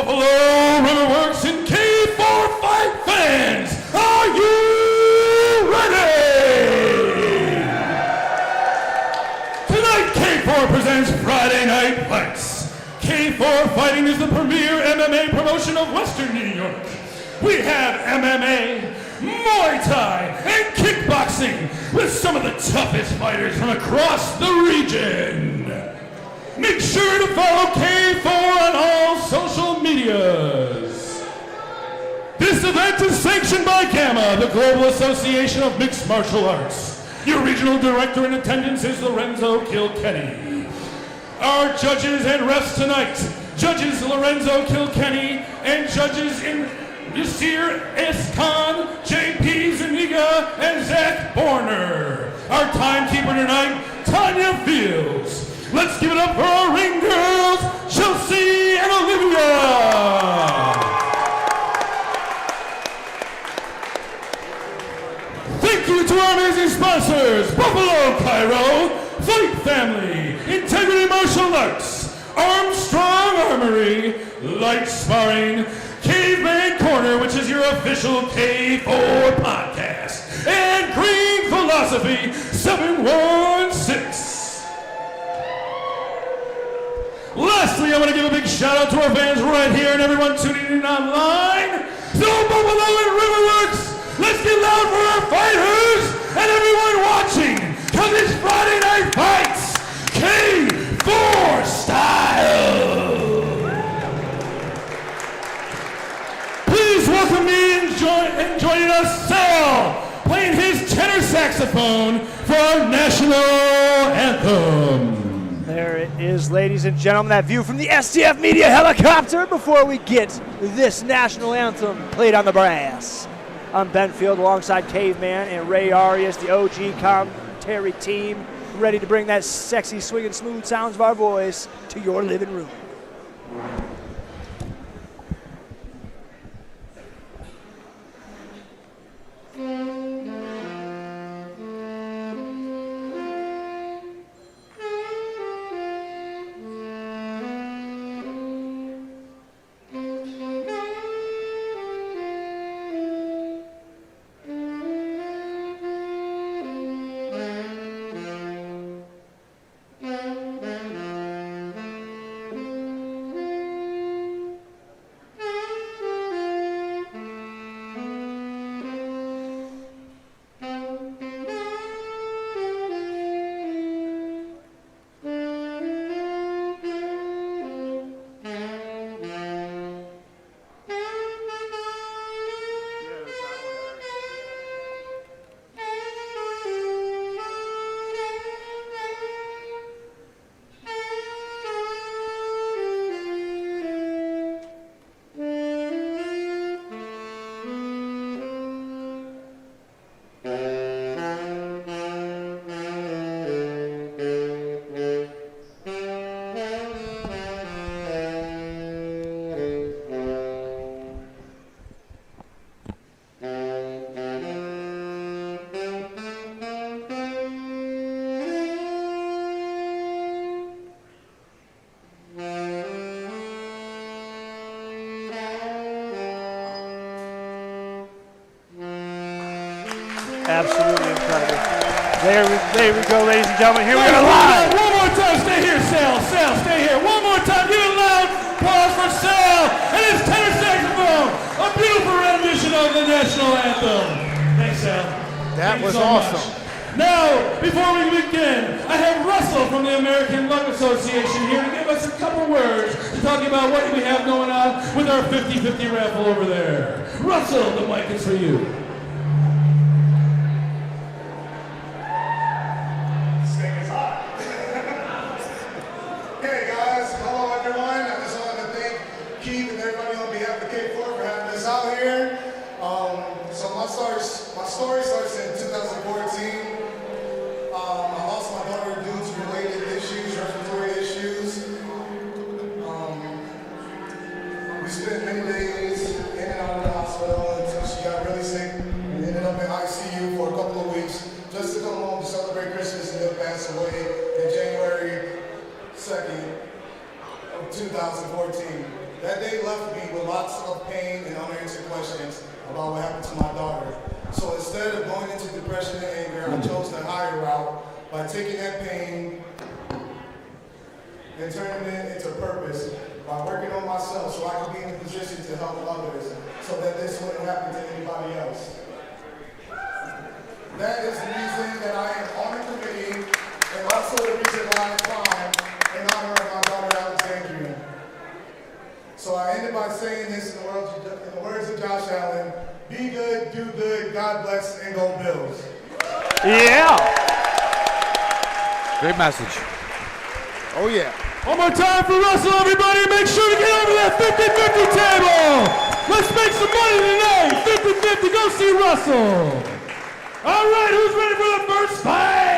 Buffalo Riverworks and K4 Fight fans, are you ready? Tonight, K4 presents Friday Night Fights. K4 Fighting is the premier MMA promotion of Western New York. We have MMA, Muay Thai, and kickboxing with some of the toughest fighters from across the region. Make sure to follow K4 on all social medias. This event is sanctioned by GAMA, the Global Association of Mixed Martial Arts. Your regional director in attendance is Lorenzo Kilkenny. Our judges and refs tonight, Judges Lorenzo Kilkenny and judges in Yasir S. Khan, J.P. Zuniga, and Zach Borner. Our timekeeper tonight, Tanya Fields. Let's give it up for our ring girls, Chelsea and Olivia. Thank you to our amazing sponsors, Buffalo Cairo, Fight Family, Integrity Martial Arts, Armstrong Armory, Light Sparring, Caveman Corner, which is your official K4 podcast, and Green Philosophy 716. Lastly, I want to give a big shout out to our fans right here and everyone tuning in online. So Buffalo and Riverworks, let's get loud for our fighters and everyone watching, because it's Friday Night Fights, K4 style. Please welcome me and joining us, Sal, playing his tenor saxophone for our national anthem. There it is, ladies and gentlemen, that view from the STF Media helicopter before we get this national anthem played on the brass. I'm Ben Field alongside Caveman and Ray Arias, the OG commentary team, ready to bring that sexy, swinging, smooth sounds of our voice to your living room. Absolutely incredible. There we go, ladies and gentlemen. Here we are live. One more time, stay here, Sal. Sal, stay here. One more time, give a loud applause for Sal and his tenor saxophone. A beautiful rendition of the national anthem. Thanks, Sal. That was so awesome. Much. Now, before we begin, I have Russell from the American Lung Association here to give us a couple words to talk about what we have going on with our 50-50 raffle over there. Russell, the mic is for you. My story starts in 2014. I lost my daughter due to related issues, respiratory issues. We spent many days in and out of the hospital until she got really sick and ended up in ICU for a couple of weeks just to come home to celebrate Christmas and then pass away in January 2nd of 2014. That day left me with lots of pain and unanswered questions about what happened to my daughter. So instead of going into depression and anger, I chose the higher route by taking that pain and turning it into purpose by working on myself so I could be in a position to help others so that this wouldn't happen to anybody else. That is the reason that I am on the committee and also the reason why I climbed in honor of my daughter Alexandria. So I ended by saying this in the words of Josh Allen, be good, do good, God bless, and go Bills. Yeah. Great message. Oh, yeah. One more time for Russell, everybody. Make sure to get over that 50-50 table. Let's make some money tonight. 50-50, go see Russell. All right, who's ready for the first fight?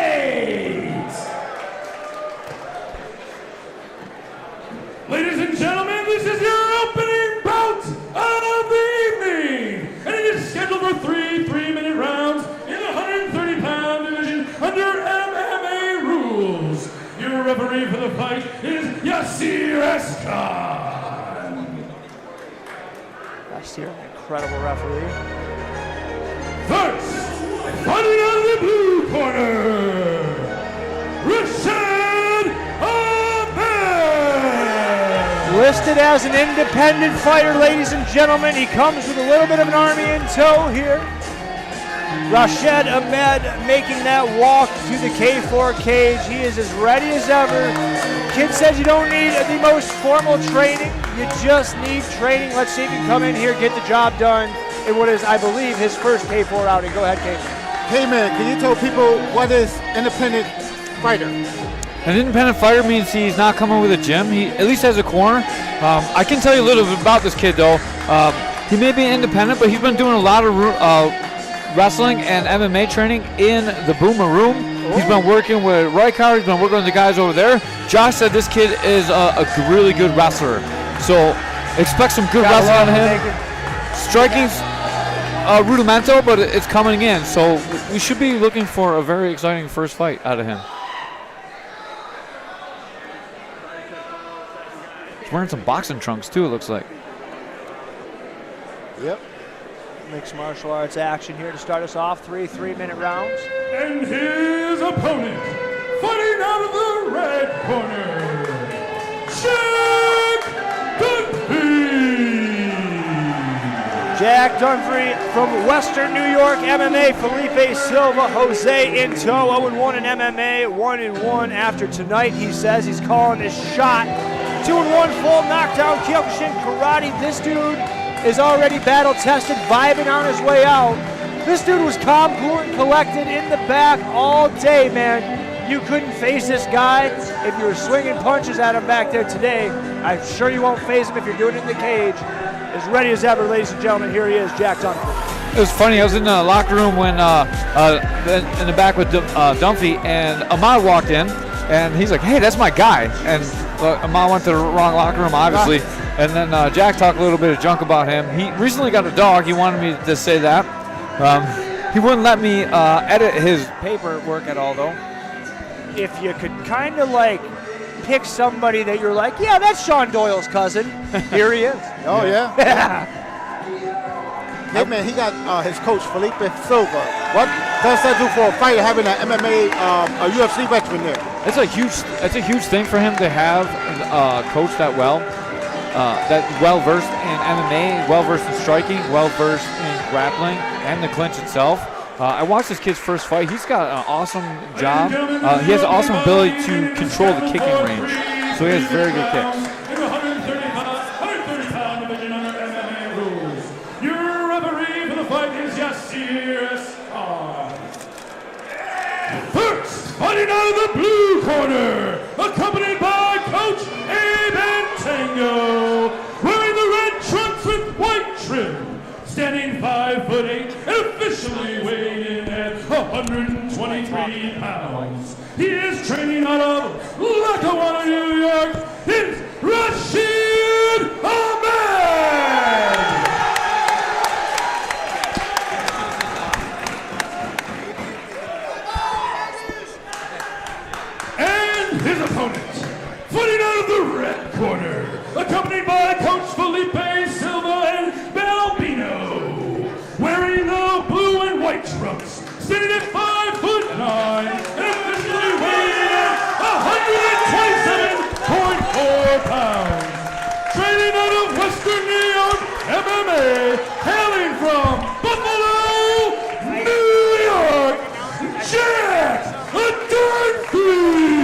Ladies and gentlemen, this is your opening bout of the evening. And it is scheduled for three 3-minute rounds in the 130-pound division under MMA rules. Your referee for the fight is Yasir Eskan. Yasir, an incredible referee. First, fighting out of the blue corner, Rashad Ahmed. Listed as an independent fighter, ladies and gentlemen. He comes with a little bit of an army in tow here. Rashad Ahmed making that walk to the K4 cage. He is as ready as ever. Kid says you don't need the most formal training. You just need training. Let's see if he can come in here, get the job done in what is, I believe, his first K4 outing. Go ahead, K. Hey, man, can you tell people what is independent fighter? An independent fighter means he's not coming with a gym. He at least has a corner. I can tell you a little bit about this kid, though. He may be independent, but he's been doing a lot of wrestling and MMA training in the Boomer Room. He's been working with Rycar. He's been working with the guys over there. Josh said this kid is a really good wrestler. So expect some good wrestling out of him. Striking's rudimental, but it's coming in. So we should be looking for a very exciting first fight out of him. He's wearing some boxing trunks too, it looks like. Yep. Mixed martial arts action here to start us off. 3-minute rounds. And his opponent, fighting out of the red corner, Jack Dunphy. Jack Dunphy from Western New York MMA. Felipe Silva, Jose in tow. 0-1 in MMA, 1-1 after tonight. He says he's calling his shot. 2-1 full knockdown Kyokushin karate. This dude is already battle tested, vibing on his way out. This dude was calm, cool, and collected in the back all day, man. You couldn't face this guy if you were swinging punches at him back there today. I'm sure you won't face him if you're doing it in the cage. As ready as ever, ladies and gentlemen, here he is, Jack Dunphy. It was funny, I was in the locker room when in the back with Dunphy, and Ahmed walked in, and he's like, hey, that's my guy. And Ahmed went to the wrong locker room, obviously. And then Jack talked a little bit of junk about him. He recently got a dog. He wanted me to say that. He wouldn't let me edit his paperwork at all, though. If you could kind of like pick somebody that you're like, yeah, that's Sean Doyle's cousin. Here he is. Oh, yeah? Hey, man, he got his coach, Felipe Silva. What does that do for a fighter having an MMA, a UFC veteran there? It's a huge thing for him to have a coach that that's well-versed in MMA, well-versed in striking, well-versed in grappling, and the clinch itself. I watched this kid's first fight. He's got an awesome job. He has an awesome ability to control the kicking range. So he has very good kicks. In the 130-pound division under MMA rules, your referee for the fight is Yasir Eskan. First, fighting out of the blue corner, accompanied by Coach Ahmed Tango, wearing the red trunks with white trim, standing 5'8" and officially weighing in at 123 pounds. He is training out of Lackawanna, New York. It's Rashad Ahmed. And his opponent, fighting out of the red corner, accompanied by Coach way, hailing from Buffalo, New York, Jack Dunphy!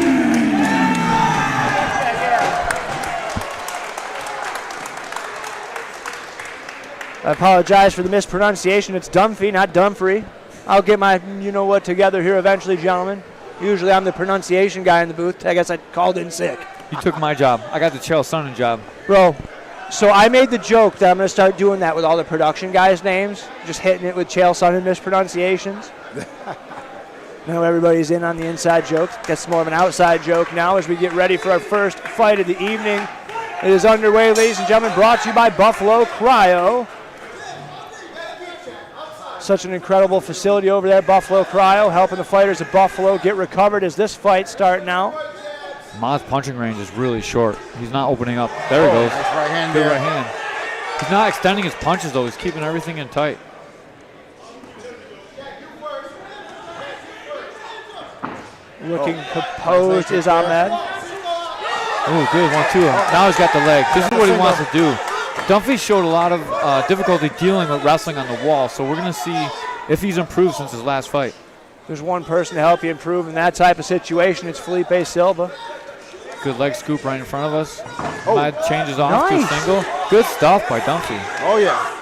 I apologize for the mispronunciation. It's Dunphy, not Dunphy. I'll get my you-know-what together here eventually, gentlemen. Usually I'm the pronunciation guy in the booth. I guess I called in sick. You took my job. I got the Chael Sonnen job. Bro, so I made the joke that I'm going to start doing that with all the production guys' names, just hitting it with Chael Sonnen mispronunciations. Now everybody's in on the inside joke. Gets more of an outside joke now as we get ready for our first fight of the evening. It is underway, ladies and gentlemen, brought to you by Buffalo Cryo. Such an incredible facility over there, Buffalo Cryo, helping the fighters of Buffalo get recovered as this fight starting out. Ma's punching range is really short. He's not opening up. There he goes. Nice right hand Good there. right hand. He's not extending his punches, though. He's keeping everything in tight. Looking composed is Ahmed. Oh, good. 1-2. Now he's got the leg. This is what he wants to do. Dunphy showed a lot of difficulty dealing with wrestling on the wall, so we're going to see if he's improved since his last fight. There's one person to help you improve in that type of situation. It's Felipe Silva. Good leg scoop right in front of us. Oh. Ahmed changes off Nice. to a single. Good stuff by Dunphy. Oh, yeah.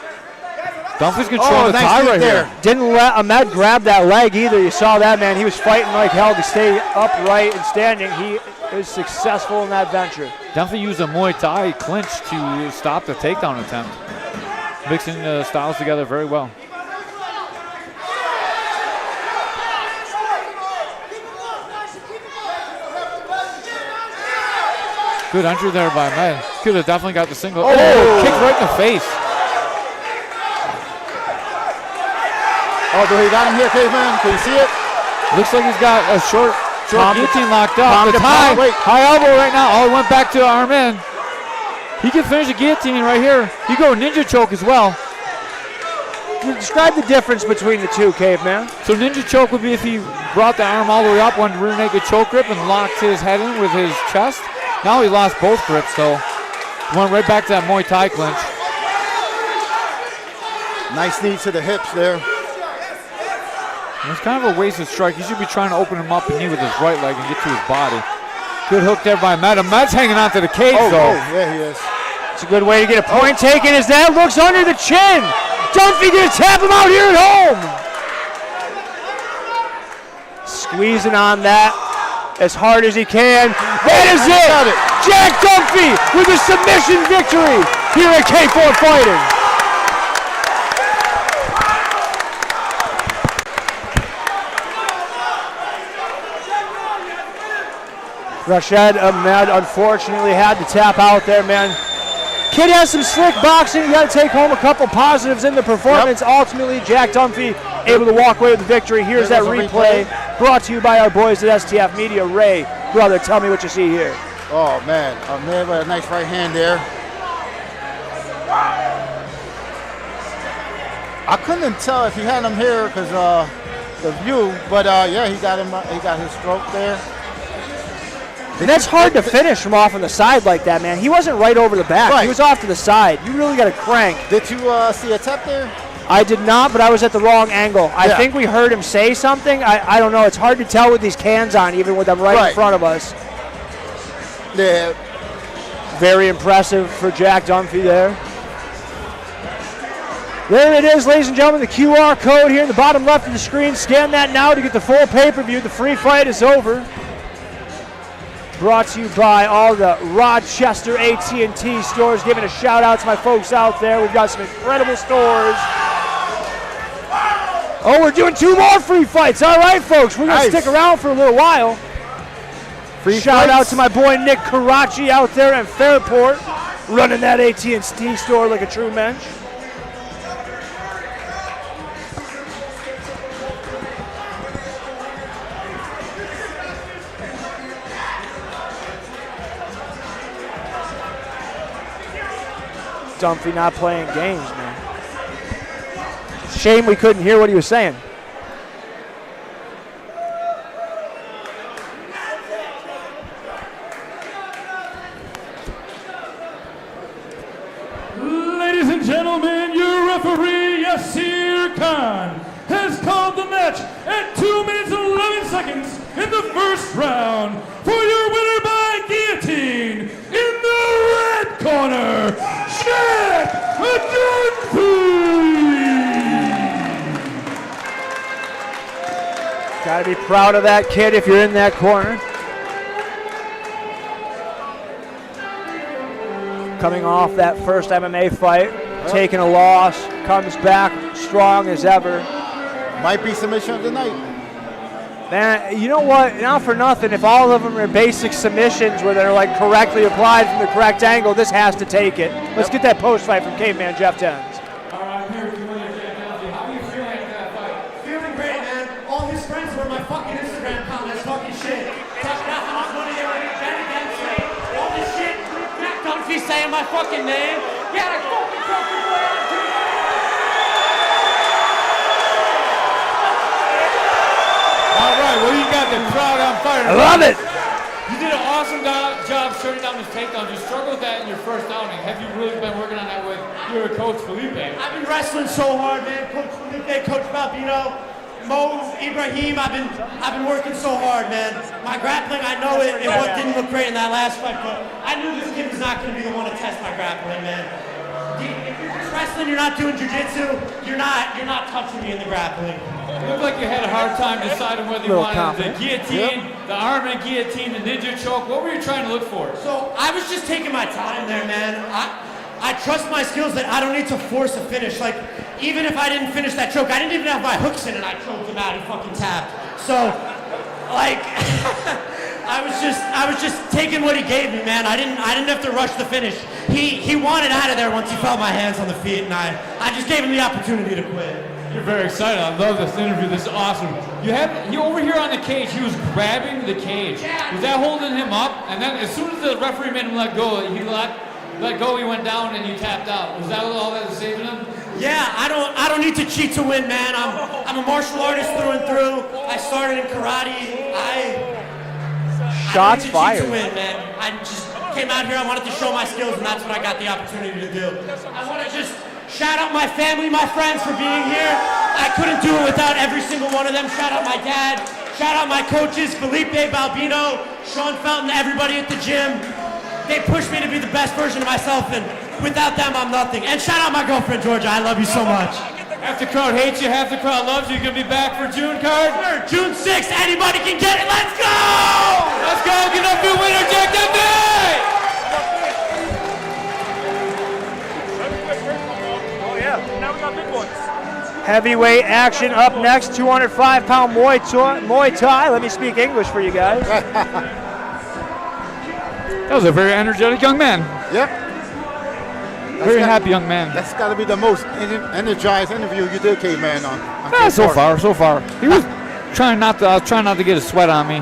Dunphy's controlling the nice tie kick right there. here. Didn't let Ahmed grab that leg either. You saw that, man. He was fighting like hell to stay upright and standing. He is successful in that venture. Dunphy used a Muay Thai clinch to stop the takedown attempt. Mixing the styles together very well. Good entry there by Ahmed. Could have definitely got the single. Oh, kick right in the face. Oh, do he got him here, Caveman? Can you see it? Looks like he's got a short guillotine locked up. Palm The to tie, palm, wait. high elbow right now. Oh, he went back to arm in. He can finish the guillotine right here. He go ninja choke as well. Describe the difference between the two, Caveman. So ninja choke would be if he brought the arm all the way up, went rear naked choke grip, and locked his head in with his chest. Now he lost both grips, though. Went right back to that Muay Thai clinch. Nice knee to the hips there. It's kind of a wasted strike. He should be trying to open him up and knee with his right leg and get to his body. Good hook there by Ahmed. Ahmed's hanging on to the cage, though. Oh, yeah, he is. It's a good way to get a point taken as that looks under the chin. Dunphy gonna tap him out here at home. Squeezing on that as hard as he can. That is it. Jack Dunphy with a submission victory here at K4 Fighting. Rashad Ahmed unfortunately had to tap out there, man. Kid has some slick boxing. You got to take home a couple positives in the performance. Ultimately, Jack Dunphy able to walk away with the victory. Here's that replay brought to you by our boys at STF Media. Ray, brother, tell me what you see here. Oh, man. Ahmed with a nice right hand there. I couldn't tell if he had him here because the view, but yeah, he got him. He got his stroke there. And that's hard to finish from off on the side like that, man. He wasn't right over the back. Right. He was off to the side. You really got to crank. Did you see a tap there? I did not, but I was at the wrong angle. I think we heard him say something. I don't know. It's hard to tell with these cans on, even with them right in front of us. Yeah. Very impressive for Jack Dunphy there. There it is, ladies and gentlemen, the QR code here in the bottom left of the screen. Scan that now to get the full pay-per-view. The free fight is over. Brought to you by all the Rochester AT&T stores. Giving a shout out to my folks out there. We've got some incredible stores. Oh, we're doing 2 more free fights. All right, folks, we're going to stick around for a little while. Free shout fights. out to my boy Nick Karachi out there in Fairport, running that AT&T store like a true mensch. Dunphy not playing games, man. Shame we couldn't hear what he was saying. Ladies and gentlemen, your Yasir Khan has called the match at 2 minutes and 11 seconds in the first round. For your winner by guillotine, in the red corner, Jack Dunphy! Gotta be proud of that kid if you're in that corner. Coming off that first MMA fight, taking a loss, comes back strong as ever. Might be submission of the night. Man, you know what? Not for nothing, if all of them are basic submissions where they're like correctly applied from the correct angle, this has to take it. Let's get that post fight from Caveman Jeff Dens. All right, I'm here with you, Jack Dunphy. How are you feeling after that fight? Feeling great, man. All his friends were in my fucking Instagram comments talking shit. Talking about how much money they were going to bet against me. All this shit. Jack Dunphy saying my fucking name. Yeah, I fucking broke your boy out, dude. All right, well, you got the crowd on fire. I love it! You did an awesome job shutting down this takedown. You struggled with that in your first outing. Have you really been working on that with your coach, Felipe? I've been wrestling so hard, man. Coach Felipe, Coach Balbino, Mo, Ibrahim, I've been working so hard, man. My grappling, I know it didn't look great in that last fight, but I knew this kid was not going to be the one to test my grappling, man. If you're just wrestling, you're not doing jiu-jitsu, you're not touching me in the grappling. It looked like you had a hard time deciding whether you wanted the guillotine, the arm and guillotine, the ninja choke. What were you trying to look for? So I was just taking my time there, man. I trust my skills that I don't need to force a finish. Like, even if I didn't finish that choke, I didn't even have my hooks in and I choked him out. He fucking tapped. So, like, I was just taking what he gave me, man. I didn't have to rush the finish. He wanted out of there once he felt my hands on the feet, and I just gave him the opportunity to quit. You're very excited. I love this interview. This is awesome. You over here on the cage, he was grabbing the cage. Was that holding him up? And then as soon as the referee made him let go, he let go, he went down and you tapped out. Was that all that was saving him? Yeah, I don't need to cheat to win, man. I'm a martial artist through and through. I started in karate. Shots I fired. To win, man. I just came out here. I wanted to show my skills, and that's what I got the opportunity to do. I want to just shout out my family, my friends for being here. I couldn't do it without every single one of them. Shout out my dad. Shout out my coaches, Felipe, Balbino, Sean Felton, everybody at the gym. They pushed me to be the best version of myself, and without them, I'm nothing. And shout out my girlfriend, Georgia. I love you so much. Half the crowd hates you, half the crowd loves you. You gonna be back for June card? June 6th, anybody can get it. Let's go! Let's go, get up your winner, Jack Dunphy! Heavyweight action up next, 205-pound Muay Thai. Let me speak English for you guys. That was a very energetic young man. Yep. Very happy young man. That's got to be the most energized interview you did, Caveman, on Yeah, so far. He was trying not to get a sweat on me.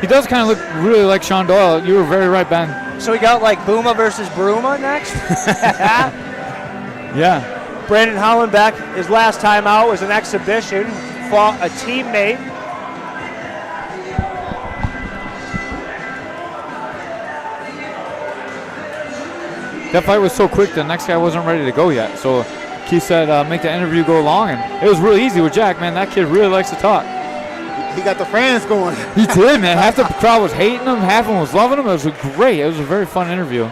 He does kind of look really like Sean Doyle. You were very right, Ben. So we got like Booma versus Bruma next. Yeah. Brandon Hollenback, his last time out was an exhibition, fought a teammate. That fight was so quick, the next guy wasn't ready to go yet. So Keith said, make the interview go long, and it was really easy with Jack, man. That kid really likes to talk. He got the fans going. He did, man. Half the crowd was hating him, half of them was loving him. It was great. It was a very fun interview.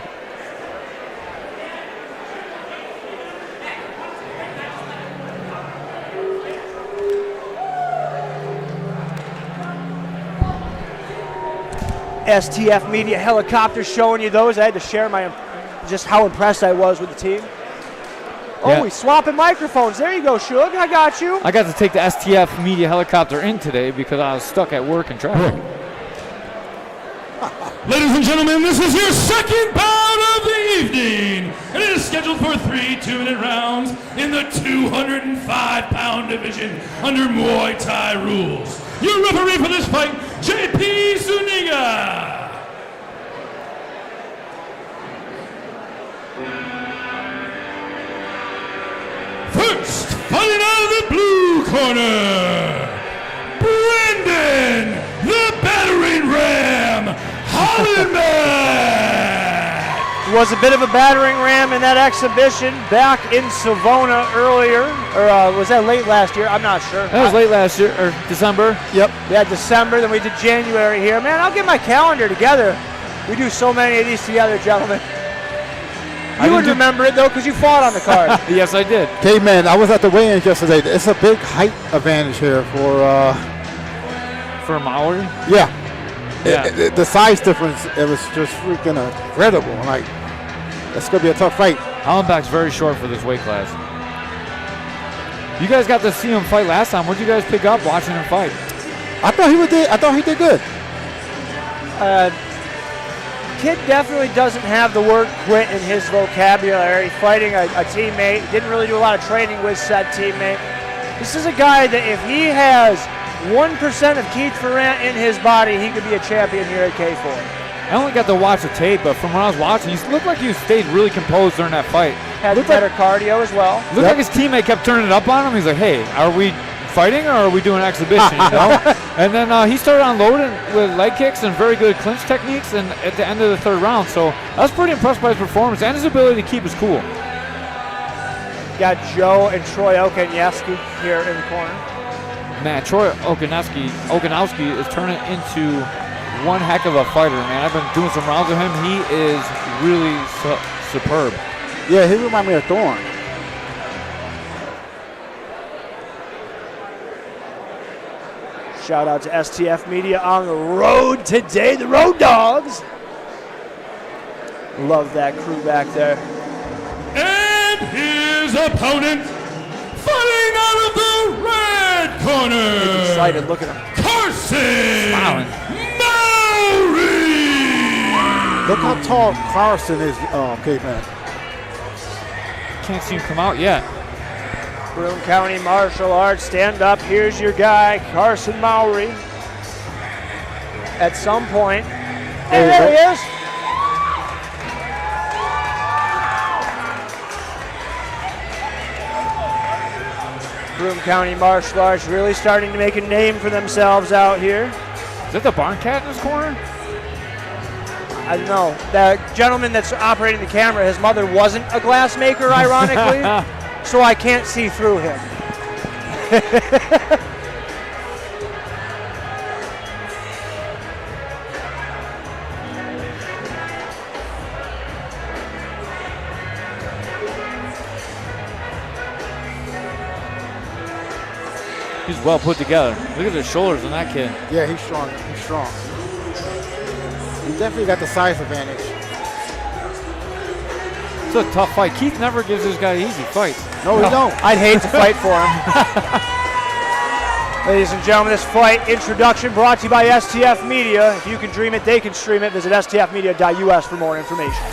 STF Media helicopter showing you those. I had to share just how impressed I was with the team. Oh, Yeah. we swapping microphones. There you go, Shug. I got you. I got to take the STF Media helicopter in today because I was stuck at work in traffic. Ladies and gentlemen, this is your second bout of the evening, and it is scheduled for 3 2-minute rounds in the 205-pound division under Muay Thai rules. Your referee for this fight, JP Zuniga. First, fighting out of the blue corner, Brendan, the battering ram, Hollenback. was a bit of a battering ram in that exhibition back in Savona earlier, or was that late last year? I'm not sure. That was late last year, or December. Yep. Yeah, December, then we did January here. Man, I'll get my calendar together. We do so many of these together, gentlemen. You would remember it, though, because you fought on the card. Yes, I did. Caveman, I was at the weigh-in yesterday. It's a big height advantage here For Mowry? Yeah. Yeah. The size difference, it was just freaking incredible. Like, it's going to be a tough fight. Hollenback's very short for this weight class. You guys got to see him fight last time. What did you guys pick up watching him fight? I thought he did good. Kid definitely doesn't have the word quit in his vocabulary. Fighting a teammate, didn't really do a lot of training with said teammate. This is a guy that if he has 1% of Keith Ferrant in his body, he could be a champion here at K4. I only got to watch the tape, but from when I was watching, he looked like he stayed really composed during that fight. Had better cardio as well. Looked like his teammate kept turning it up on him. He's like, hey, are we fighting or are we doing exhibition, you know? And then he started unloading with leg kicks and very good clinch techniques and at the end of the third round. So I was pretty impressed by his performance and his ability to keep his cool. Got Joe and Troy Okanyeski here in the corner. Man, Troy Okanowski is turning into one heck of a fighter, man. I've been doing some rounds with him. He is really superb. Yeah, he reminds me of Thorne. Shout out to STF Media on the road today, the Road Dogs. Love that crew back there. And his opponent, fighting out of the red corner. He's excited, look at him. Carson Smiling. Mowry. Look how tall Carson is, Caveman. Can't see him come out yet. Broome County Martial Arts, stand up. Here's your guy, Carson Mowry. At some point. Hey, there he is. Broome County Martial Arts really starting to make a name for themselves out here. Is that the barn cat in his corner? I don't know. The gentleman that's operating the camera, his mother wasn't a glassmaker, ironically, so I can't see through him. He's well put together. Look at the shoulders on that kid. Yeah, he's strong. He's strong. He definitely got the size advantage. It's a tough fight. Keith never gives this guy easy fights. No, he don't. I'd hate to fight for him. Ladies and gentlemen, this fight introduction brought to you by STF Media. If you can dream it, they can stream it. Visit stfmedia.us for more information.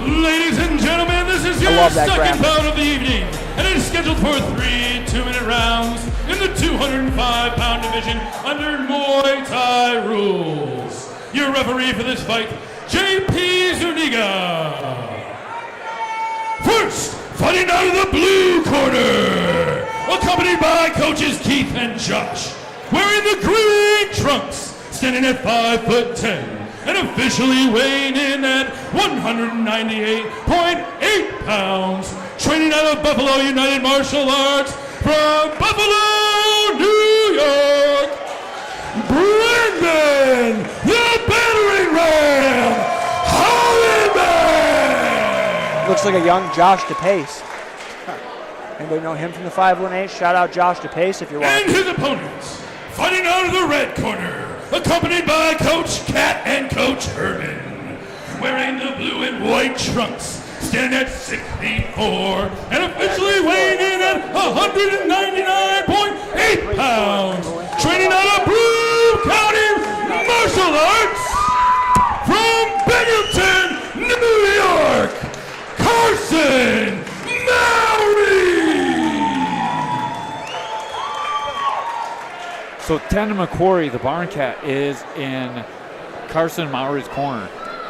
Ladies and gentlemen, this is your second bout of the evening, and it is scheduled for 3 2-minute rounds in the 205-pound division under Muay Thai rules. Your referee for this fight, JP Zuniga. First, fighting out of the blue corner, accompanied by coaches Keith and Josh, wearing the green trunks, standing at 5'10", and officially weighing in at 198.8 pounds, training out of Buffalo United Martial Arts from Buffalo, New York, Brendan, the battering ram, Hollenback. Looks like a young Josh DePace. Anybody know him from the 518? Shout out Josh DePace if you're watching. And his opponents, fighting out of the red corner, accompanied by Coach Cat and Coach Herman, wearing the blue and white trunks, standing at 6'4", and officially weighing in at 199.8 pounds, training out of Broome County Martial Arts from Binghamton, New York, Carson Mowry. So Tandem McQuarrie, the barn cat, is in Carson Mowry's corner.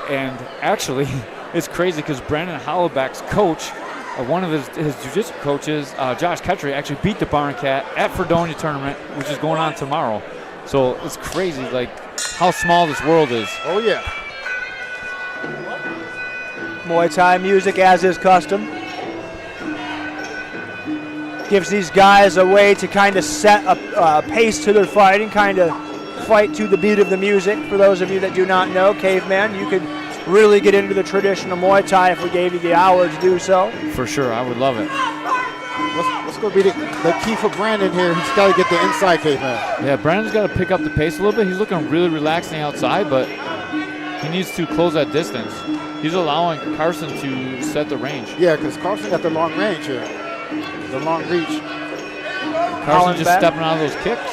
And actually, it's crazy because Brandon Hollenback's coach, one of his jiu-jitsu coaches, Josh Ketry, actually beat the barn cat at Fredonia tournament, which is going on tomorrow. So it's crazy, like, how small this world is. Oh, yeah. Muay Thai music, as is custom. Gives these guys a way to kind of set a pace to their fighting, kind of fight to the beat of the music. For those of you that do not know, Caveman, you could really get into the traditional Muay Thai if we gave you the hour to do so. For sure, I would love it. What's going to be the key for Brandon here? He's got to get the inside, Caveman. Yeah, Brandon's got to pick up the pace a little bit. He's looking really relaxed on the outside, but he needs to close that distance. He's allowing Carson to set the range. Yeah, because Carson got the long range here. The long reach. Carson just stepping out of those kicks.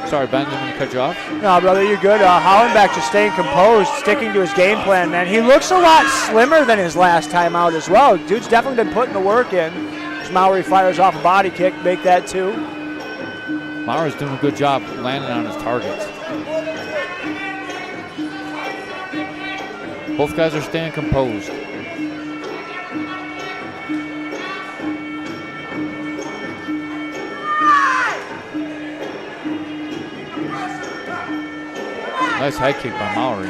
Sorry, Ben, didn't mean to cut you off. No, brother, you're good. Hollenback just staying composed, sticking to his game plan, man. He looks a lot slimmer than his last time out as well. Dude's definitely been putting the work in. As Mowry fires off a body kick, make that two. Mowry's doing a good job landing on his targets. Both guys are staying composed. Nice high kick by Mowry.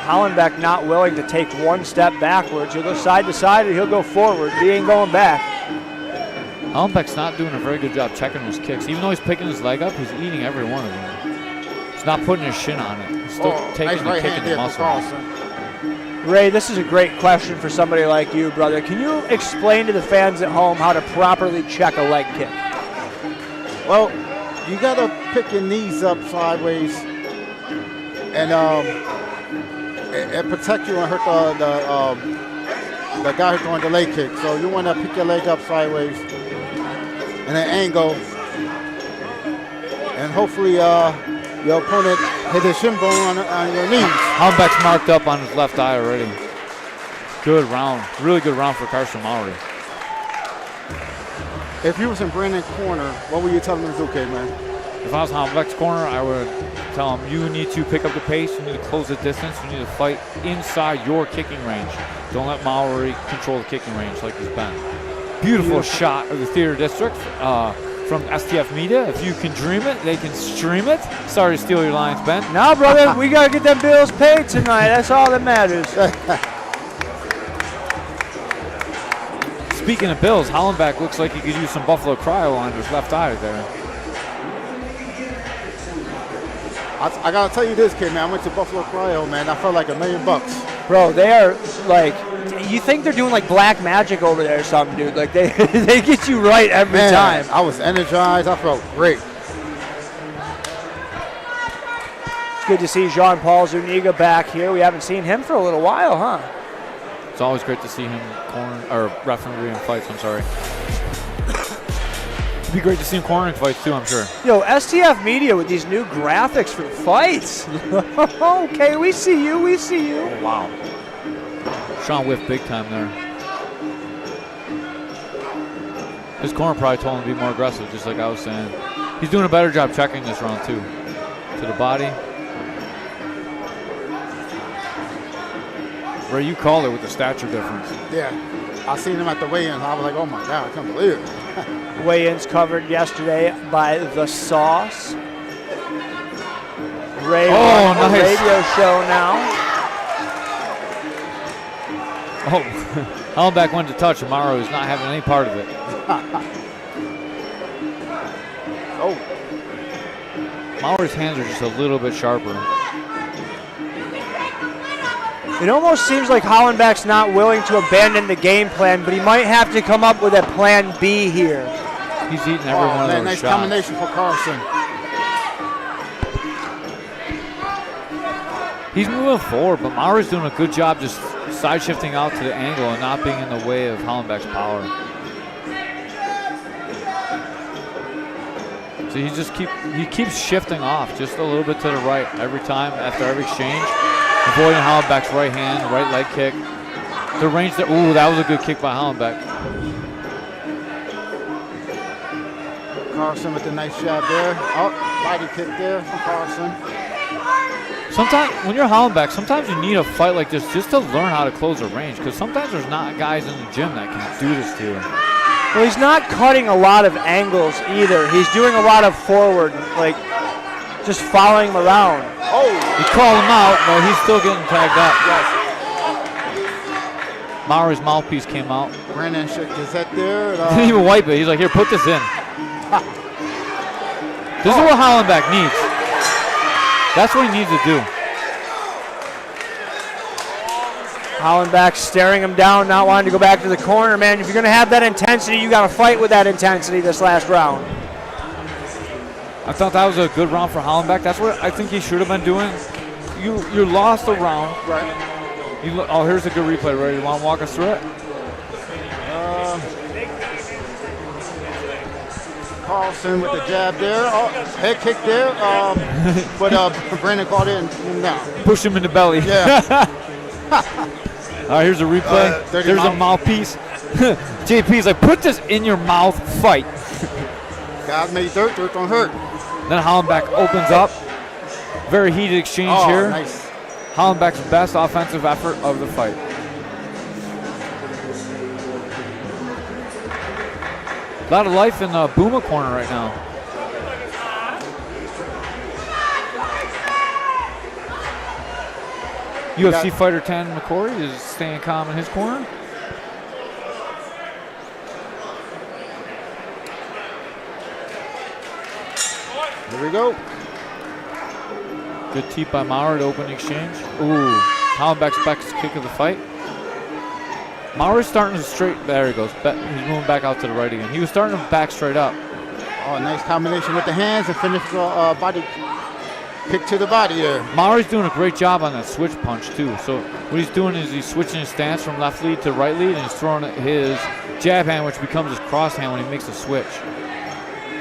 Hollenback not willing to take one step backwards. He'll go side to side or he'll go forward. He ain't going back. Hollenback's not doing a very good job checking those kicks. Even though he's picking his leg up, he's eating every one of them. He's not putting his shin on it. He's still taking the kick in the muscle. Ray, this is a great question for somebody like you, brother. Can you explain to the fans at home how to properly check a leg kick? Well, you got to pick your knees up sideways and protect you and hurt the guy who's throwing the leg kick. So you want to pick your leg up sideways and an angle, and hopefully your opponent hit his shin bone on your knees. Hollenback's marked up on his left eye already. Good round. Really good round for Carson Mowry. If you was in Brandon's corner, what would you tell him to do, man? If I was Hollenback's corner, I would tell him, you need to pick up the pace, you need to close the distance, you need to fight inside your kicking range. Don't let Mowry control the kicking range like he's been. Beautiful shot of the theater district from STF Media. If you can dream it, they can stream it. Sorry to steal your lines, Ben. No, brother, we got to get them bills paid tonight. That's all that matters. Speaking of bills, Hollenback looks like he could use some Buffalo Cryo on his left eye there. I got to tell you this, kid, man. I went to Buffalo Cryo, man. I felt like $1 million. Bro, they are like, you think they're doing like black magic over there or something, dude. Like they get you right every time. I was energized. I felt great. It's good to see Jean-Paul Zuniga back here. We haven't seen him for a little while, huh? It's always great to see him refereeing fights, I'm sorry. It'd be great to see him cornering fights too, I'm sure. Yo, STF Media with these new graphics for fights. Okay, we see you, we see you. Oh, wow. Sean whiffed big time there. His corner probably told him to be more aggressive, just like I was saying. He's doing a better job checking this round too. To the body. Ray, you called it with the stature difference. Yeah. I seen him at the weigh-in. I was like, oh my God, I can't believe it. Weigh-ins covered yesterday by The Sauce. Ray on the radio show now. Oh, Hollenback went to touch, and Mowry is not having any part of it. Oh. Mowry's hands are just a little bit sharper. It almost seems like Hollenback's not willing to abandon the game plan, but he might have to come up with a plan B here. He's eating every one of those nice shots. combination for Carson. He's moving forward, but Mowry's doing a good job just side shifting out to the angle and not being in the way of Hollenback's power. So he keeps shifting off just a little bit to the right every time after every exchange, avoiding Hollenback's right hand, right leg kick. The range that that was a good kick by Hollenback. Carson with a nice jab there. Oh, body kick there from Carson. Sometimes, when you're Hollenback, sometimes you need a fight like this just to learn how to close a range, because sometimes there's not guys in the gym that can do this to you. Well, he's not cutting a lot of angles either. He's doing a lot of forward, like just following him around. Oh! You call him out, but he's still getting tagged up. Yes. Mowry's mouthpiece came out. Brandon shook his head there. He didn't even wipe it. He's like, here, put this in. This is what Hollenback needs. That's what he needs to do. Hollenback staring him down, not wanting to go back to the corner. Man, if you're going to have that intensity, you got to fight with that intensity this last round. I thought that was a good round for Hollenback. That's what I think he should have been doing. You lost the round. Right. Oh, here's a good replay, Ray. You want to walk us through it? Carlson with the jab there. Oh, head kick there. But Brandon caught it and down. Push him in the belly. Yeah. All right, here's a replay. There's a mouthpiece. JP's like, put this in your mouth, fight. God made dirt don't hurt. Then Hollenback opens up. Very heated exchange here. Nice. Hollenback's best offensive effort of the fight. A lot of life in the Booma corner right now. UFC fighter 10 McCory is staying calm in his corner. Here we go. Good teep by Mowry to open the exchange. Ooh, Hollenback's best kick of the fight. Mowry's starting to straight. There he goes. He's moving back out to the right again. He was starting to back straight up. Oh, nice combination with the hands and finish the body kick to the body there. Mowry's doing a great job on that switch punch too. So what he's doing is he's switching his stance from left lead to right lead, and he's throwing his jab hand, which becomes his cross hand when he makes a switch.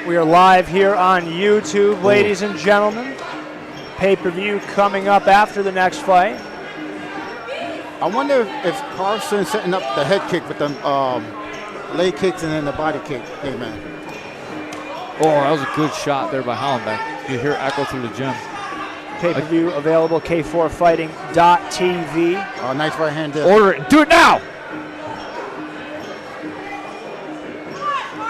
We are live here on YouTube, ladies and gentlemen. Pay-per-view coming up after the next fight. I wonder if Carson's setting up the head kick with the leg kicks and then the body kick. Hey, man. Oh, that was a good shot there by Hollenback. You hear echo through the gym. Pay-per-view available, K4Fighting.tv. Oh, nice right hand there. Order it. Do it now.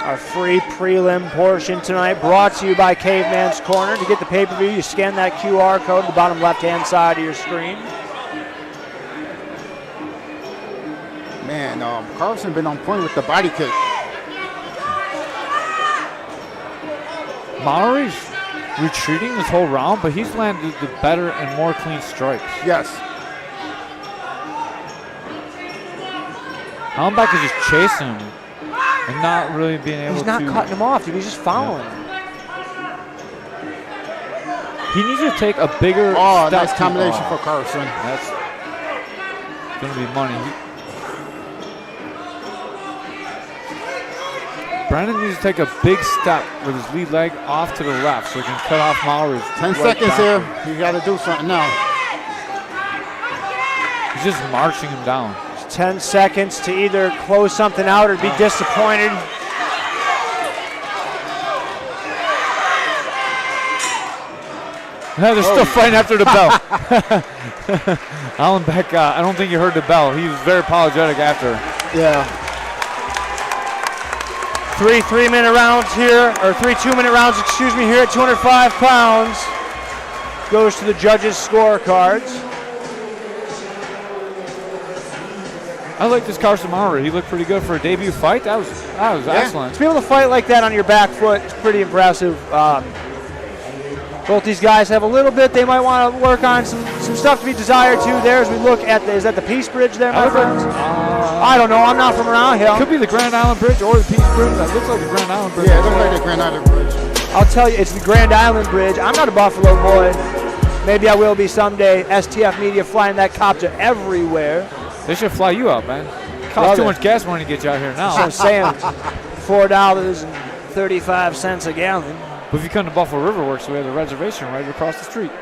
Our free prelim portion tonight brought to you by Caveman's Corner. To get the pay-per-view, you scan that QR code at the bottom left-hand side of your screen. Man, Carlson been on point with the body kick. Mowry's retreating this whole round, but he's landed the better and more clean strikes. Yes. Hollenback is just chasing him and not really being able to. He's not cutting him off, dude. He's just following him. He needs to take a bigger Oh, step. nice combination for Carlson. That's going to be money. Brandon needs to take a big step with his lead leg off to the left so he can cut off Mowry's 10 right seconds back. here. You got to do something now. He's just marching him down. 10 seconds to either close something out or be disappointed. No, they're still fighting after the bell. Hollenback, I don't think he heard the bell. He was very apologetic after. Yeah. 3 3-minute rounds here, or 3 2-minute rounds, excuse me, here at 205 pounds. Goes to the judges' scorecards. I like this Carson Mowry. He looked pretty good for a debut fight. That was excellent. To be able to fight like that on your back foot is pretty impressive. Both these guys have a little bit they might want to work on, some stuff to be desired too there as we look at is that the Peace Bridge there, my friends? I don't know, I'm not from around here. Could be the Grand Island Bridge or the Peace Bridge. That looks like the Grand Island Bridge. Yeah, it looks like the Grand Island Bridge. I'll tell you, it's the Grand Island Bridge. I'm not a Buffalo boy. Maybe I will be someday. STF Media flying that copter everywhere. They should fly you out, man. Costs too much gas money to get you out here now. So I'm saying $4.35 a gallon. But if you come to Buffalo River Works, we have the reservation right across the street.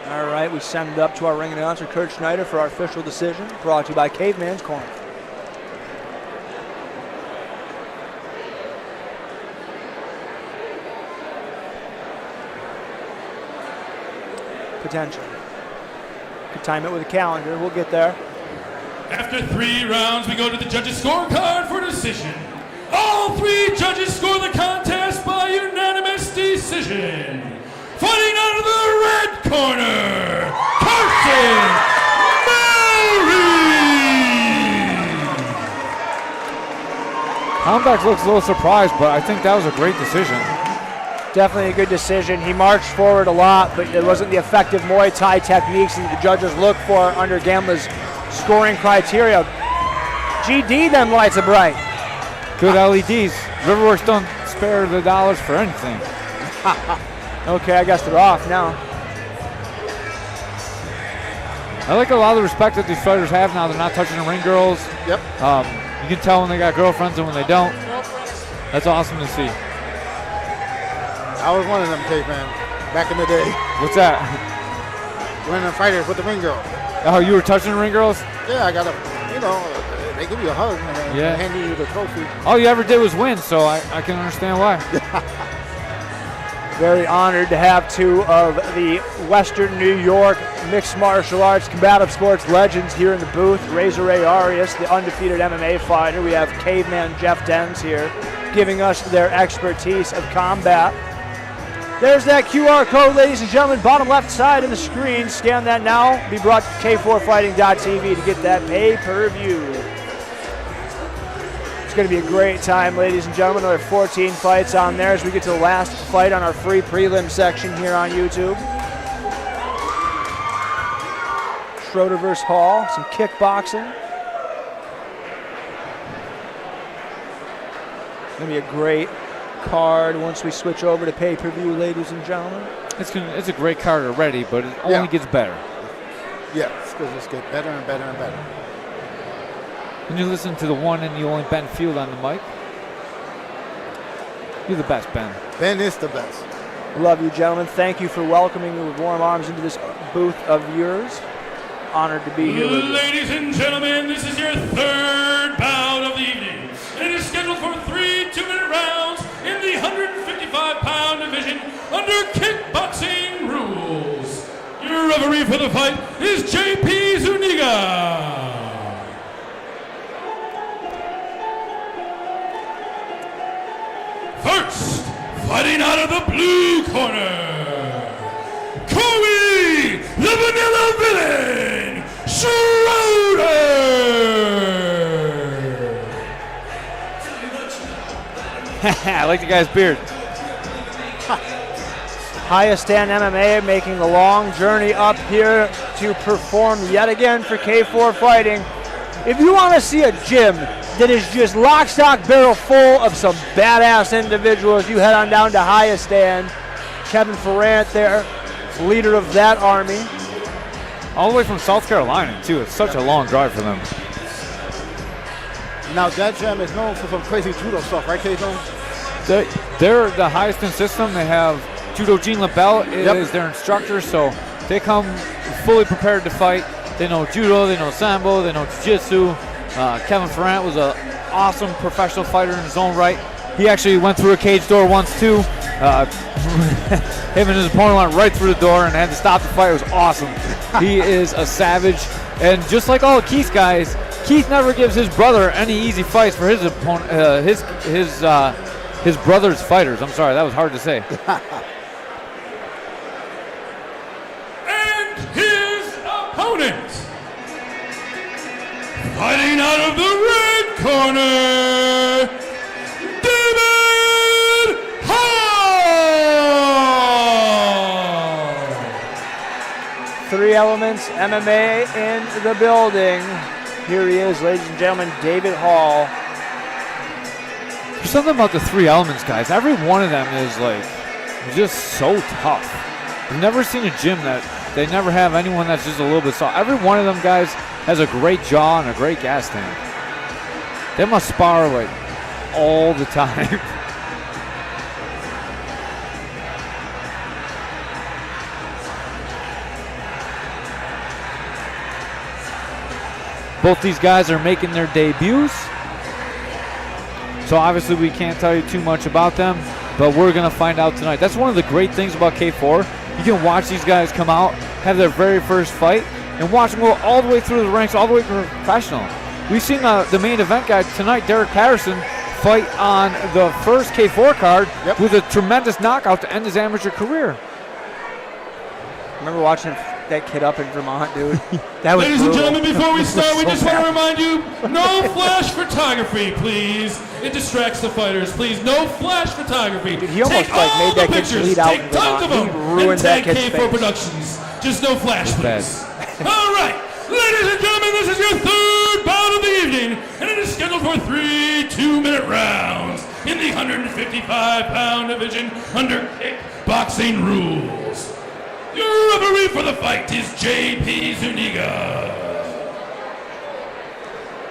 All right, we send it up to our ring announcer, Kurt Schneider, for our official decision, brought to you by Caveman's Corner. Potential. Could time it with a calendar. We'll get there. After 3 rounds, we go to the judges' scorecard for decision. All 3 judges score the contest by unanimous decision. Fighting out of the red corner, Hollenback looks a little surprised, but I think that was a great decision. Definitely a good decision. He marched forward a lot, but it wasn't the effective Muay Thai techniques that the judges look for under Gamla's scoring criteria. GD then lights it bright. Good LEDs. Riverworks don't spare the dollars for anything. Okay, I guess they're off now. I like a lot of the respect that these fighters have now. They're not touching the ring girls. Yep. You can tell when they got girlfriends and when they don't. That's awesome to see. I was one of them, caveman, back in the day. What's that? One of them fighters with the ring girl. Oh, you were touching the ring girls? Yeah, I got they give you a hug and Yeah. hand you the trophy. All you ever did was win, so I can understand why. Very honored to have two of the Western New York mixed martial arts combative sports legends here in the booth. Razor Ray Arias, the undefeated MMA fighter. We have Caveman Jeff Dens here giving us their expertise of combat. There's that QR code, ladies and gentlemen, bottom left side of the screen. Scan that now. Be brought to K4Fighting.tv to get that pay-per-view. It's going to be a great time, ladies and gentlemen. Another 14 fights on there as we get to the last fight on our free prelim section here on YouTube. Schroeder versus Hall, some kickboxing. It's going to be a great card once we switch over to pay-per-view, ladies and gentlemen. It's a great card already, but it only gets better. Yeah, it's because it's getting better and better and better. When you listen to the one and you only Ben Field on the mic, you're the best, Ben. Ben is the best. Love you, gentlemen. Thank you for welcoming me with warm arms into this booth of yours. Honored to be here with you. Ladies and gentlemen, this is your third bout of the evening. It is scheduled for 3 2-minute rounds in the 155-pound division under kickboxing rules. Your referee for the fight is JP Zuniga. First, fighting out of the blue corner, Kobe, the Vanilla Villain, Schroeder. I like the guy's beard. Highest Stand MMA making the long journey up here to perform yet again for K4 Fighting. If you want to see a gym that is just lock, stock, barrel full of some badass individuals, you head on down to Highest Stand. Kevin Ferrant there, leader of that army. All the way from South Carolina, too. It's such a long drive for them. Now, that gym is known for some crazy judo stuff, right, K-Zone? They're the highest in system. They have Judo Gene LaBelle is their instructor, so they come fully prepared to fight. They know judo, they know sambo, they know jiu-jitsu. Kevin Ferrant was an awesome professional fighter in his own right. He actually went through a cage door once, too. Him and his opponent went right through the door and had to stop the fight. It was awesome. He is a savage. And just like all of Keith's guys, Keith never gives his brother any easy fights for his opponent, his brother's fighters. I'm sorry, that was hard to say. And his opponent, fighting out of the red corner, David Hall. Three Elements MMA in the building. Here he is, ladies and gentlemen, David Hall. There's something about the Three Elements guys. Every one of them is like just so tough. I've never seen a gym that they never have anyone that's just a little bit soft. Every one of them guys has a great jaw and a great gas tank. They must spar like all the time. Both these guys are making their debuts. So obviously we can't tell you too much about them, but we're going to find out tonight. That's one of the great things about K4. You can watch these guys come out, have their very first fight, and watch them go all the way through the ranks, all the way to professional. We've seen the main event guy tonight, Derek Patterson, fight on the first K4 card with a tremendous knockout to end his amateur career. Remember watching that kid up in Vermont, dude? That was Ladies and brutal. gentlemen, before we start, we So just want bad. to remind you, no flash photography, please. It distracts the fighters. Please, no flash photography. Dude, he almost Take like all made the that kid pictures. bleed out Take and go tons on. of them. He ruined and that tag kid's K4 face. Productions. Just no flash, bad. please. All right, ladies and gentlemen, this is your third bout of the evening, and it is scheduled for 3 2-minute rounds in the 155-pound division under kickboxing rules. Your referee for the fight is J.P. Zuniga.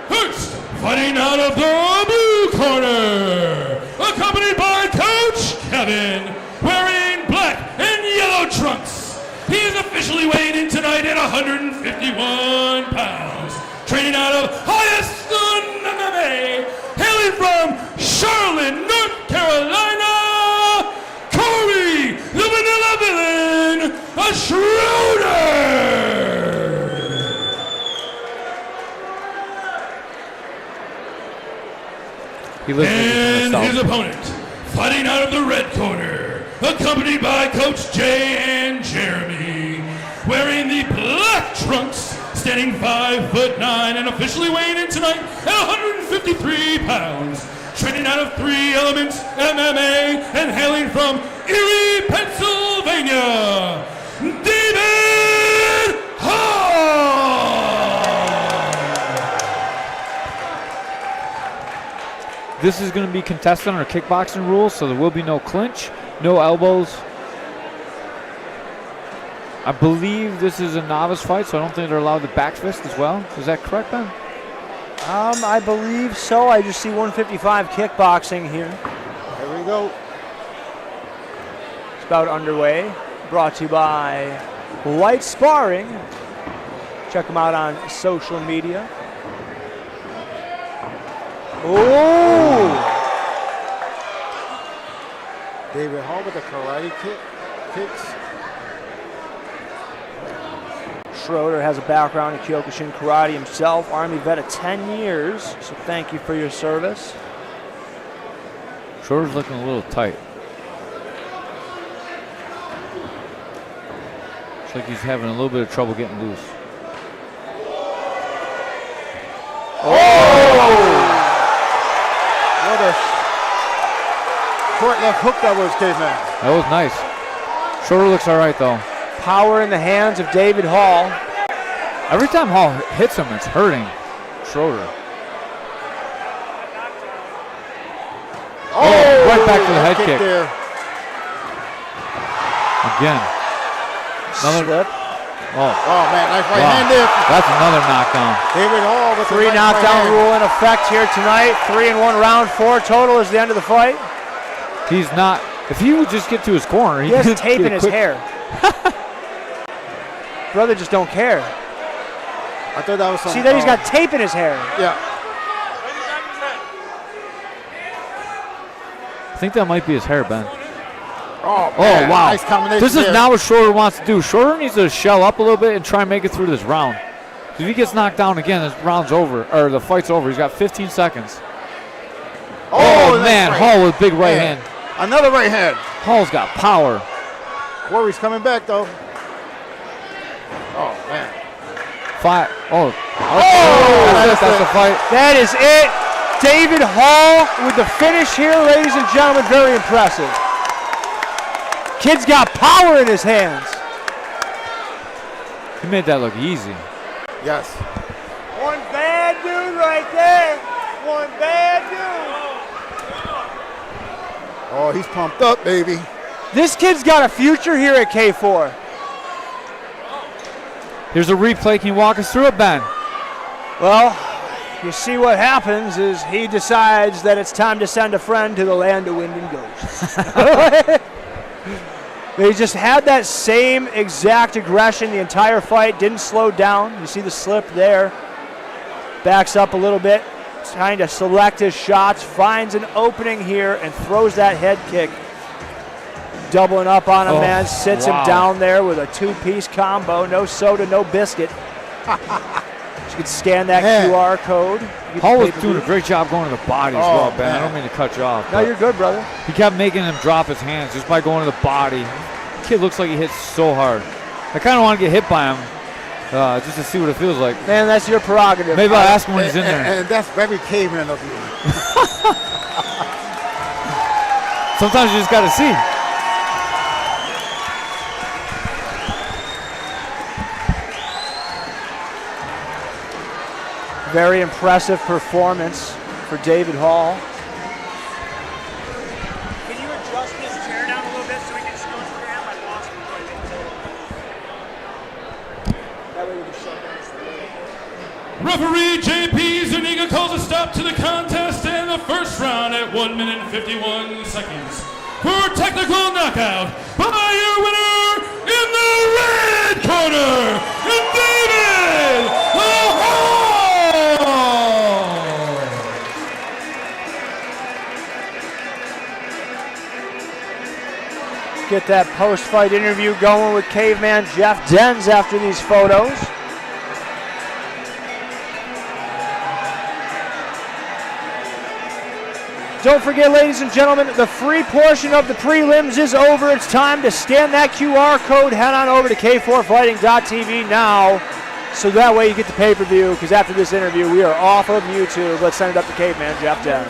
First, fighting out of the blue corner, accompanied by Coach Kevin, wearing black and yellow trunks. He is officially weighed in tonight at 151 pounds. Training out of Highest MMA, hailing from Charlotte, North Carolina, Corey, the Vanilla Villain, a Schroeder. And his opponent, fighting out of the red corner, accompanied by Coach Jay and Jeremy, wearing the black trunks, standing 5'9", and officially weighing in tonight at 153 pounds. Training out of 3 Elements MMA and hailing from Erie, Pennsylvania, David Hall. This is going to be contested under kickboxing rules, so there will be no clinch, no elbows. I believe this is a novice fight, so I don't think they're allowed the back fist as well. Is that correct, Ben? I believe so. I just see 155 kickboxing here. There we go. It's about underway. Brought to you by Light Sparring. Check them out on social media. Oh! David Hall with the karate kicks. Schroeder has a background in Kyokushin karate himself. Army vet of 10 years, so thank you for your service. Schroeder's looking a little tight. Looks like he's having a little bit of trouble getting loose. What a short left hook that was, Caveman. That was nice. Schroeder looks all right, though. Power in the hands of David Hall. Every time Hall hits him, it's hurting Schroeder. Right back to the head kick. There. Again. Another Slip. Oh man, nice right hand there. That's another knockdown. David Hall with the 3 right knockdown hand. rule in effect here tonight. 3 in 1 round. 4 total is the end of the fight. He's not. If he would just get to his corner, He has could tape get in a his quick- hair. Brother just don't care. I thought that was some. See that he's got tape in his hair. Yeah. I think that might be his hair, Ben. Oh Oh, man, wow. Nice combination. This is there. not what Schroeder wants to do. Schroeder needs to shell up a little bit and try and make it through this round. If he gets knocked down again, this round's over, or the fight's over. He's got 15 seconds. Oh, nice man, right. Hall with big right Man. hand. Another right hand. Hall's got power. Mowry's coming back though. Oh man. Fight. Oh, that's that's the fight. That is it. David Hall with the finish here, ladies and gentlemen. Very impressive. Kid's got power in his hands. He made that look easy. Yes. One bad dude right there. One bad dude. Oh, he's pumped up, baby. This kid's got a future here at K4. Here's a replay. Can you walk us through it, Ben? Well, you see what happens is he decides that it's time to send a friend to the land of wind and ghosts. He just had that same exact aggression the entire fight, didn't slow down. You see the slip there. Backs up a little bit, trying to select his shots, finds an opening here and throws that head kick. Doubling up on a man, sits him down there with a 2-piece combo. No soda, no biscuit. You can scan that QR code. Hall was doing a great job going to the body as well, Ben. I don't mean to cut you off. No, you're good, brother. He kept making him drop his hands just by going to the body. The kid looks like he hits so hard. I kind of want to get hit by him just to see what it feels like. Man, that's your prerogative. Maybe I'll ask him when he's in there. And that's very caveman of you. Sometimes you just got to see. Very impressive performance for David Hall. Can you adjust this chair down a little bit so we can still grab my boss? That way we can shut down. Referee JP Zuniga calls a stop to the contest in the first round at 1 minute and 51 seconds. For technical knockout by your winner in the red corner, David Hall! Get that post-fight interview going with Caveman Jeff Denz after these photos. Don't forget, ladies and gentlemen, the free portion of the prelims is over. It's time to scan that QR code. Head on over to k4fighting.tv now, so that way you get the pay-per-view, because after this interview, we are off of YouTube. Let's send it up to Caveman Jeff Denz.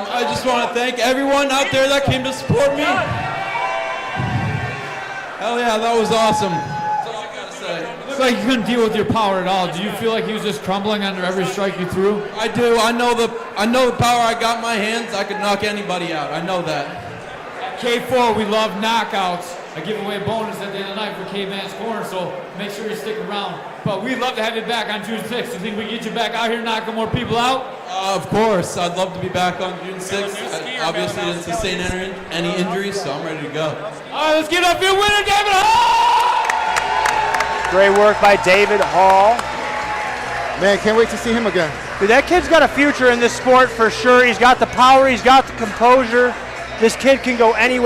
I just want to thank everyone out there that came to support me. Hell yeah, that was awesome. That's all I gotta say. Looks like you couldn't deal with your power at all. Do you feel like he was just crumbling under every strike you threw? I do. I know the power I got in my hands. I could knock anybody out. I know that. At K4, we love knockouts. I give away a bonus at the end of the night for K-Man's Corner, so make sure you stick around. But we'd love to have you back on June 6th. You think we can get you back out here knocking more people out? Of course. I'd love to be back on June 6th. I obviously didn't sustain any injuries, so I'm ready to go. All right, let's get up your winner, David Hall! Great work by David Hall. Man, can't wait to see him again. Dude, that kid's got a future in this sport for sure. He's got the power, he's got the composure. This kid can go anywhere.